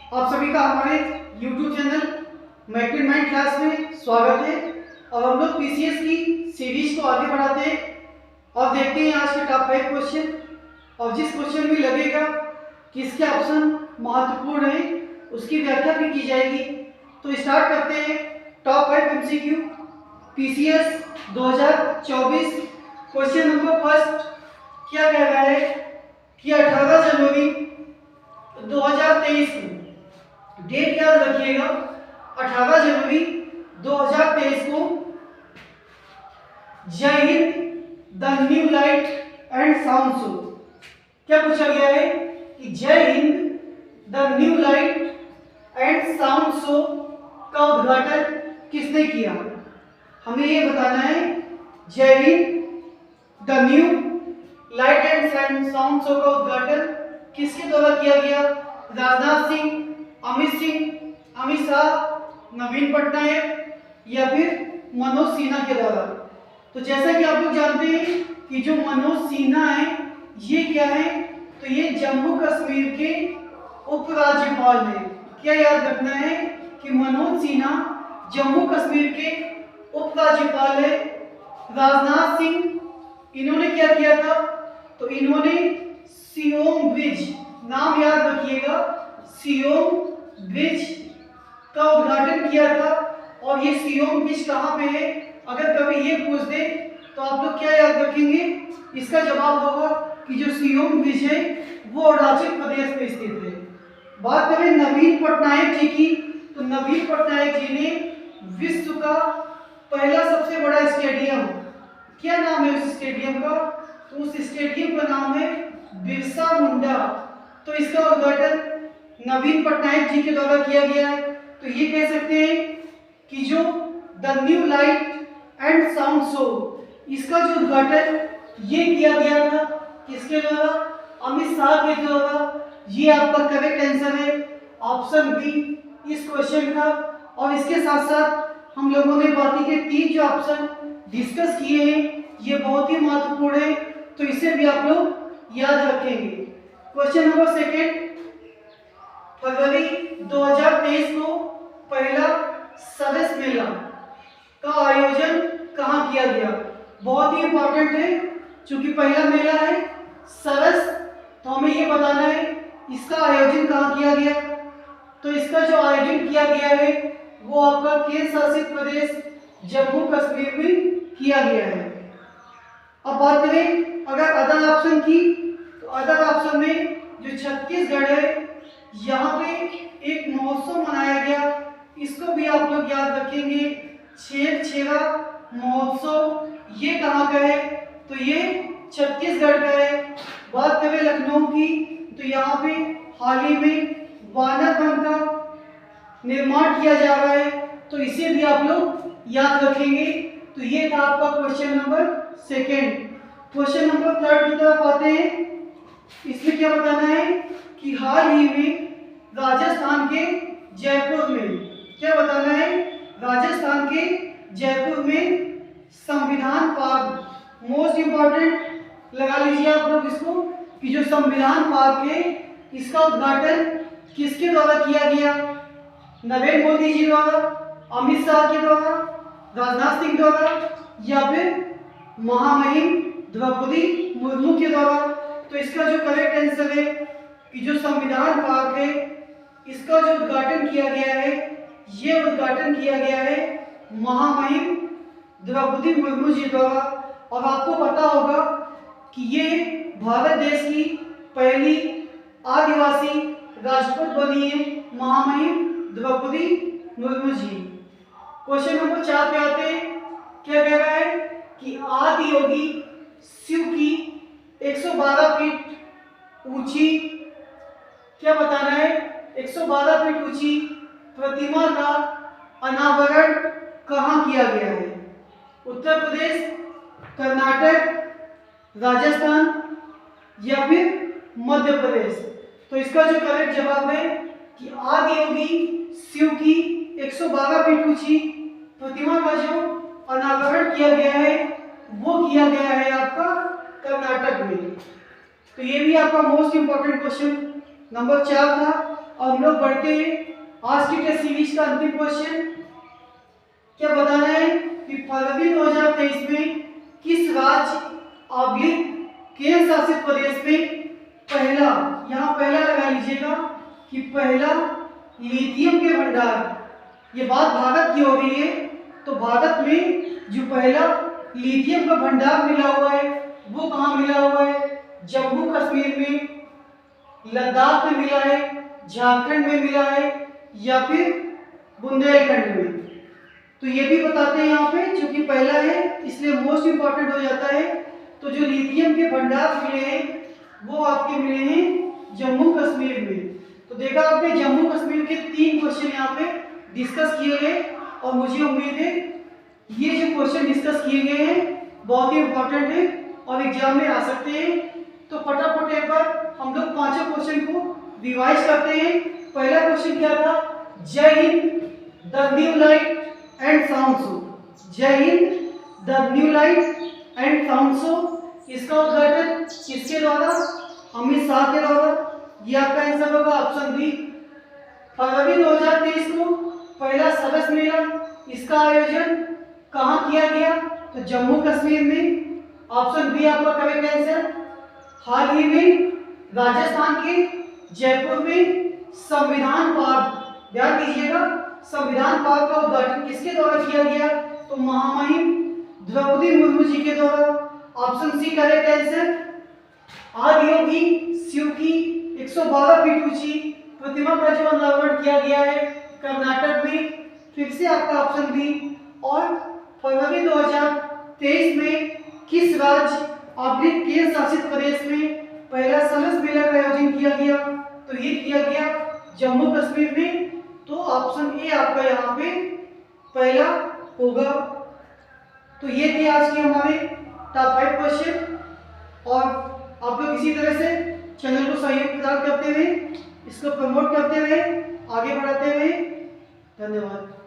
आप सभी का हमारे YouTube channel matric mind class में स्वागत है। और हम लोग पीसीएस की सीरीज को आगे बढ़ाते हैं और देखते हैं आज के टॉप 5 क्वेश्चन। और जिस क्वेश्चन में लगेगा कि इसके ऑप्शन महत्वपूर्ण है उसकी व्याख्या भी की जाएगी। तो स्टार्ट करते हैं top 5 MCQ PCS 2024। Question number first क्या कह रहा है कि 18 जनवरी 2023 को, डेट याद रखिएगा, 18 जनवरी 2023 को जय Hind the new light and sound show. क्या पूछा गया है कि जय Hind the new light and sound show का उद्घाटन किसने किया। हमें ये बताना है जय Hind the new light and sound show का उद्घाटन किसके द्वारा किया गया। राजनाथ सिंह, अमित शाह, नवीन पटनायक या फिर मनोज सिन्हा के द्वारा। तो जैसा कि आप लोग जानते हैं कि जो मनोज सिन्हा है ये क्या है, तो ये जम्मू कश्मीर के उपराज्यपाल है। क्या याद रखना है कि मनोज सिन्हा जम्मू कश्मीर के उपराज्यपाल है। राजनाथ सिंह इन्होंने क्या किया था, तो इन्होंने सियोम ब्रिज, नाम याद रखिएगा, सियोम ब्रिज का उद्घाटन किया था। और ये सियोम ब्रिज कहाँ पे है, अगर कभी ये पूछ दे तो आप लोग क्या याद रखेंगे, इसका जवाब होगा कि जो सियोम ब्रिज है वो अरुणाचल प्रदेश में स्थित है। बात करें नवीन पटनायक जी की, तो नवीन पटनायक जी ने विश्व का पहला सबसे बड़ा स्टेडियम, क्या नाम है उस स्टेडियम का, तो उस स्टेडियम का नाम है बिरसा मुंडा। तो इसका उद्घाटन नवीन पटनायक जी के द्वारा किया गया है। तो ये कह सकते हैं कि जो the new light and sound show, इसका जो उद्घाटन ये किया गया था किसके द्वारा, अमित शाह के द्वारा। ये आपका करेक्ट आंसर है, ऑप्शन बी इस क्वेश्चन का। और इसके साथ साथ हम लोगों ने बाकी के 3 जो ऑप्शन डिस्कस किए हैं ये बहुत ही महत्वपूर्ण है, तो इसे भी आप लोग याद रखेंगे। क्वेश्चन नंबर सेकंड, फरवरी 2023 को पहला सरस मेला का आयोजन कहाँ किया गया। बहुत ही इंपॉर्टेंट है, क्योंकि पहला मेला है सरस, तो हमें ये बताना है इसका आयोजन कहाँ किया गया। तो इसका जो आयोजन किया गया है वो आपका केंद्र शासित प्रदेश जम्मू कश्मीर में किया गया है। अब बात करें अगर अदर ऑप्शन की, तो अदर ऑप्शन में जो छत्तीसगढ़ है यहाँ पे एक महोत्सव मनाया गया, इसको भी आप लोग याद रखेंगे, छेरा महोत्सव। ये कहाँ का है, तो ये छत्तीसगढ़ का है। बात करें लखनऊ की, तो यहाँ पे हाल ही में वानर वन का निर्माण किया जा रहा है, तो इसे भी आप लोग याद रखेंगे। तो ये था आपका question number second. Question number third की तरफ आते हैं। इसमें क्या बताना है कि हाल ही में राजस्थान के जयपुर में, क्या बताना है, राजस्थान के जयपुर में संविधान पार्क, मोस्ट इंपॉर्टेंट लगा लीजिए आप लोग इसको, कि जो संविधान पार्क है इसका उद्घाटन किसके द्वारा किया गया, नरेंद्र मोदी जी द्वारा, अमित शाह के द्वारा, राजनाथ सिंह द्वारा या फिर महामहिम द्रौपदी मुर्मू के द्वारा। तो इसका जो करेक्ट आंसर है कि जो संविधान पार्क है इसका जो उद्घाटन किया गया है, ये उद्घाटन किया गया है महामहिम द्रौपदी मुर्मू जी द्वारा। और आपको पता होगा कि ये भारत देश की पहली आदिवासी राष्ट्रपति बनी है महामहिम द्रौपदी मुर्मू जी। क्वेश्चन नंबर 4 पे आते हैं। क्या कह रहा है कि आदि योगी शिव की 112 फीट ऊंची, क्या बताना है, 112 फीट ऊंची प्रतिमा का अनावरण कहाँ किया गया है, उत्तर प्रदेश, कर्नाटक, राजस्थान या फिर मध्य प्रदेश। तो इसका जो करेक्ट जवाब है कि आदि योगी शिव की 112 फीट ऊंची प्रतिमा का जो अनावरण किया गया है वो किया गया है आपका कर्नाटक में। तो ये भी आपका मोस्ट इंपॉर्टेंट क्वेश्चन नंबर 4 था। और हम लोग बढ़ते हैं आज की टेस्ट सीरीज का अंतिम क्वेश्चन। क्या बताना है कि फरवरी 2023 में किस राज्य केंद्र शासित प्रदेश में पहला, यहाँ पहला लगा लीजिएगा कि पहला लिथियम के भंडार, ये बात भारत की हो रही है, तो भारत में जो पहला लिथियम का भंडार मिला हुआ है वो कहाँ मिला हुआ है? जम्मू कश्मीर में, लद्दाख में मिला है, झारखंड में मिला है या फिर बुंदेलखंड में। तो ये भी बताते हैं यहाँ पे, क्योंकि पहला है इसलिए मोस्ट इंपॉर्टेंट हो जाता है। तो जो लिथियम के भंडार मिले हैं वो आपके मिले हैं जम्मू कश्मीर में। तो देखा आपने जम्मू कश्मीर के 3 क्वेश्चन यहाँ पे डिस्कस किए गए और मुझे उम्मीद है ये जो क्वेश्चन डिस्कस किए गए हैं बहुत ही इंपॉर्टेंट है और एग्जाम में आ सकते हैं। तो फटाफट एक बार हम लोग 5 क्वेश्चन को रिवाइज करते हैं। पहला क्वेश्चन क्या था? Jai Hind the new light and sound show. Jai Hind the new light and sound show, इसका उद्घाटन किसके द्वारा? अमित शाह के द्वारा। ये आपका आंसर होगा ऑप्शन बी। फरवरी 2023 को पहला सरस मेला, इसका आयोजन कहाँ किया गया? तो जम्मू कश्मीर में। ऑप्शन बी आपका करेक्ट आंसर। हाल ही में राजस्थान के जयपुर में संविधान पार्क, ध्यान दीजिएगा, संविधान पार्क का उद्घाटन किसके द्वारा किया गया? तो महामहिम द्रौपदी मुर्मू जी के द्वारा। Option C correct answer. Adiyogi Shiva की 112 फीट ऊंची प्रतिमा का जो अनावरण किया गया है कर्नाटक में, फिर से आपका ऑप्शन बी। और फरवरी 2023 में किस राज्य केंद्र शासित प्रदेश में पहला सरस मेला का आयोजन किया गया? तो ये किया गया जम्मू कश्मीर में। तो ऑप्शन ए आपका यहाँ पे पहला होगा। तो ये थे आज के हमारे टॉप 5 क्वेश्चन और आप लोग इसी तरह से चैनल को सहयोग प्रदान करते हुए, इसको प्रमोट करते हुए, आगे बढ़ाते हुए, धन्यवाद।